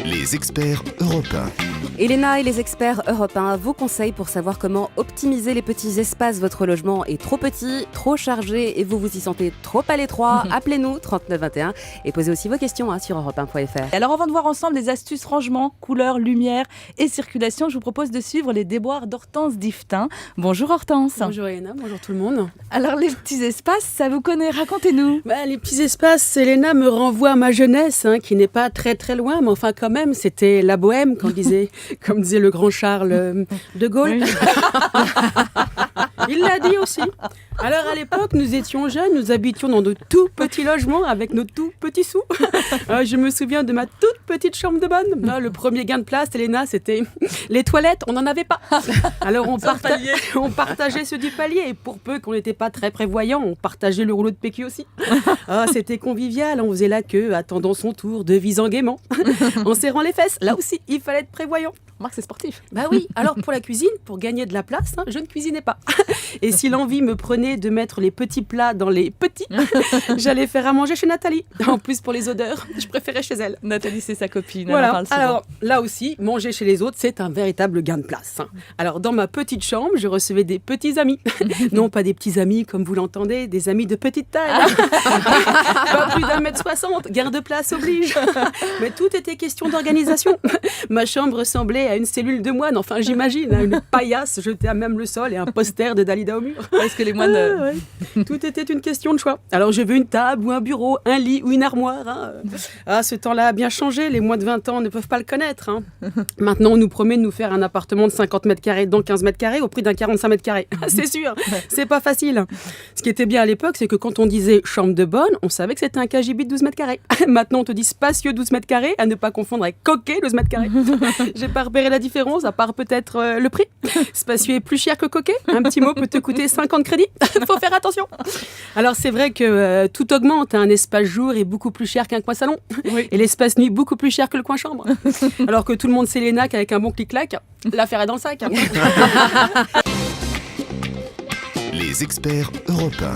Les experts européens. Elena et les experts européens vous conseillent pour savoir comment optimiser les petits espaces. Votre logement est trop petit, trop chargé et vous vous y sentez trop à l'étroit. Appelez-nous 3921 et posez aussi vos questions sur europe1.fr. Alors avant de voir ensemble des astuces rangement, couleurs, lumière et circulation, je vous propose de suivre les déboires d'Hortense Diftin. Bonjour Hortense. Bonjour Elena, bonjour tout le monde. Alors les petits espaces, ça vous connaît, racontez-nous. Les petits espaces, Elena me renvoie à ma jeunesse, qui n'est pas très très loin, mais enfin quand même, c'était la bohème, comme disait le grand Charles de Gaulle. Oui. Il l'a dit aussi. Alors à l'époque, nous étions jeunes, nous habitions dans de tout petits logements avec nos tout petits sous. Je me souviens de ma toute petite chambre de bonne. Le premier gain de place, Elena, c'était les toilettes, on n'en avait pas. Alors on partageait ceux du palier et pour peu qu'on n'était pas très prévoyant, on partageait le rouleau de PQ aussi. C'était convivial, on faisait la queue, attendant son tour, devisant gaiement, en serrant les fesses. Là aussi, il fallait être prévoyant. Marc, c'est sportif. Bah oui, alors pour la cuisine, pour gagner de la place, je ne cuisinais pas. Et si l'envie me prenait de mettre les petits plats dans les petits, j'allais faire à manger chez Nathalie. En plus, pour les odeurs, je préférais chez elle. Nathalie, c'est sa copine, voilà. elle en parle souvent. Alors là aussi, manger chez les autres, c'est un véritable gain de place. Alors dans ma petite chambre, je recevais des petits amis. Non, pas des petits amis comme vous l'entendez, des amis de petite taille. Pas plus d'1m60, gain de place oblige. Mais tout était question d'organisation. Ma chambre ressemblait à une cellule de moine, enfin j'imagine, une paillasse jetée à même le sol et un poster de Dalida au mur. Est-ce que les moines... Ouais. Tout était une question de choix. Alors je veux une table ou un bureau, un lit ou une armoire. Ce temps-là a bien changé, les moins de 20 ans ne peuvent pas le connaître. Maintenant on nous promet de nous faire un appartement de 50 mètres carrés dans 15 mètres carrés au prix d'un 45 mètres carrés. C'est sûr, c'est pas facile. Ce qui était bien à l'époque, c'est que quand on disait chambre de bonne, on savait que c'était un KGB de 12 mètres carrés. Maintenant on te dit spacieux 12 mètres carrés, à ne pas confondre avec coquet 12 mètres carrés. J'ai pas repéré la différence, à part peut-être le prix. Spacieux est plus cher que coquet. Un petit mot peut te coûter 50 crédits. Faut faire attention. Alors c'est vrai que tout augmente. Un espace jour est beaucoup plus cher qu'un coin salon. Oui. Et l'espace nuit beaucoup plus cher que le coin chambre. Alors que tout le monde sait les nacs avec un bon clic-clac, l'affaire est dans le sac. Les experts européens.